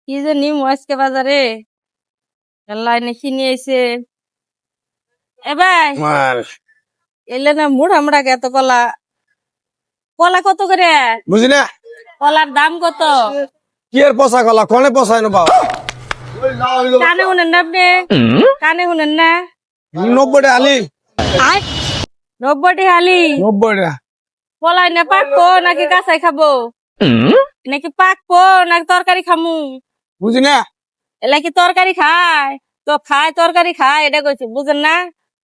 কি যে নিমু আজকে বাজারে লাইনে কিনে আইছে এ ভাই এলে না মুড় আমরা এত কলা কলা কত করে বুঝি না কলার দাম কত কি এর পচা কলা কোনে পচায় না বাবা কানে শুনেন না আপনি কানে শুনেন না 90 টাকা আলি 90 হালি 90 টাকা কলাই না পাকবো নাকি কাঁচাই খাবো নাকি পাকবো নাকি তরকারি খামু বুঝি না এলা কি তরকারি খায় তো খায় তরকারি খায় এটা কইছি বুঝেন না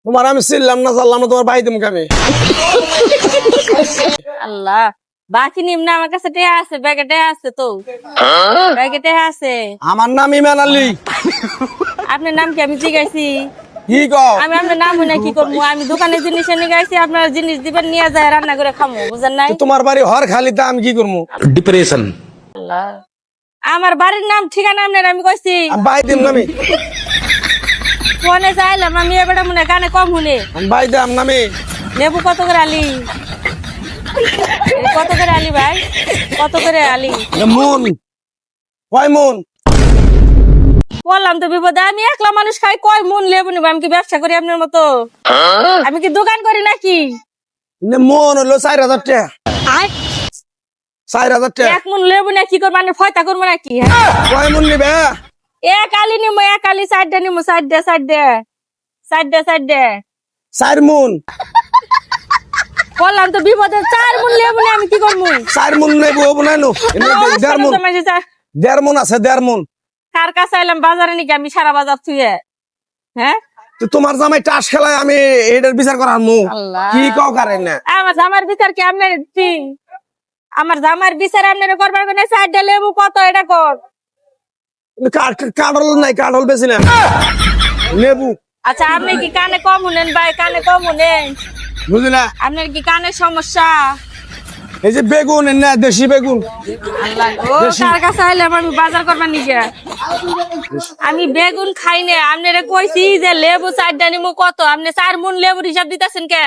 তোমার আমি চিনলাম না চাললাম না তোমার বাই দিম কামে আল্লাহ বাকি নিম না আমার কাছে টেহা আছে ব্যাগে টেহা আছে তো ব্যাগে টেহা আছে আমার নাম ইমান আলী আপনার নাম কি আমি জিজ্ঞাসি কি কও আমি আপনার নাম শুনে কি করবো আমি দোকানে জিনিস এনে গাইছি আপনার জিনিস দিবেন নিয়ে যায় রান্না করে খামো বুঝেন নাই তোমার বাড়ি হর খালি তা আমি কি করবো ডিপ্রেশন আল্লাহ আমার বাড়ির নাম ঠিকানা আপনার আমি কইছি আমি বাই দিম নামি ফোনে চাইলাম আমি এবারে মনে কানে কম শুনে আমি বাই দাম নামি লেবু কত করে আলি কত করে আলি ভাই কত করে আলি মন কয় মন বললাম তো বিপদে আমি একলা মানুষ খাই কয় মন লেবু নিব আমি কি ব্যবসা করি আপনার মতো আমি কি দোকান করি নাকি মন হলো 4000 টাকা 4000 টাকা এক মন লেবু না কি করবো আমি ফয়তা করবো নাকি হ্যাঁ? কয় মন নিবে এক আলি নিবো এক আলি সাইড নিবো সাইড দে 4 মন বললাম তো বিপদে 4 মন লেবু নিয়ে আমি কি করবো 4 মন নেব না নো 1.5 মন 1.5 মন আছে 1.5 মন কার কাছে আইলাম বাজারে নাকি আমি সারা বাজার থুয়ে হ্যাঁ তো তোমার জামাই টাস খেলায় আমি এটার বিচার করার মু আল্লাহ। কি কও কারেন না আমার জামার বিচার কি আপনার আমার জামার বিচার আপনার করবার কোন সাইড লেবু কত এটা কর কাঠল নাই কাঠল বেশি না লেবু আচ্ছা আপনি কি কানে কম শুনেন ভাই কানে কম শুনেন বুঝলি না আপনার কি কানের সমস্যা এই যে বেগুন না দেশি বেগুন আল্লাহ ও কার কাছে আইলাম আমি বাজার করবার নিজে আমি বেগুন খাই না আপনারে কইছি যে লেবু চারটা নিমু কত আপনি 4 মন লেবুর হিসাব দিতেছেন কে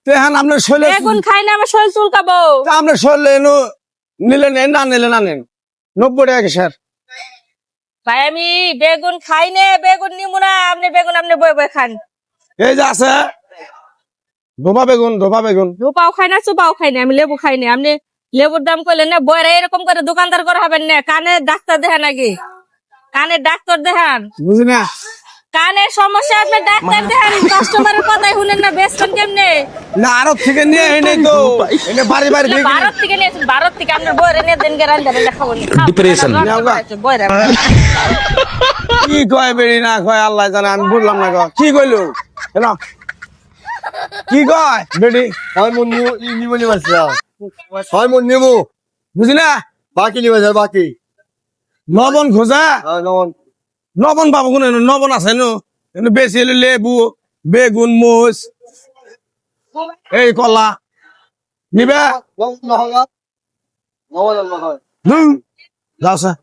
তেহান আপনার শৈলে বেগুন খাই না আমার শরীর চুলকাবো আপনার শৈলে নিলে নেন না নিলে না নেন 90 টাকা স্যার ভাই আমি বেগুন খাই না বেগুন নিমু না আপনি বেগুন আপনি বই বই খান এই যে আছে ধোপা বেগুন রূপাও খাই না চুপাও খাই না আমি লেবু খাই না আপনি লেবুর দাম করলেন না বইরা এরকম করে দোকানদার করা হবেন না কানে ডাক্তার দেখান নাকি কানে ডাক্তার দেখান বুঝলি না কানের সমস্যা আপনি ডাক্তার দেখান কাস্টমারের কথাই শুনেন না বেচছেন কেমনে না আরো থেকে নিয়ে এনে তো এনে বাড়ি বাড়ি না, ভারত থেকে নিয়েছেন ভারত থেকে আপনার বইরে নিয়ে দেন গেরান দেন দেখাবো Depression. বইরা কি কয় বেরি না কয় আল্লাহ জানে আমি বুঝলাম না কয় কি কইলো না কি কয় বেডি 6 মন নিবো নিবাসা 6 মন নিবো বুঝলি না বাকি নিবাসা বাকি লবণ খোঁজা নন লবণ পাবো কোন লবণ আছে নো বেশি হলে লেবু বেগুন মোষ এই কলা নিবে নহলা নহলা যাও স্যার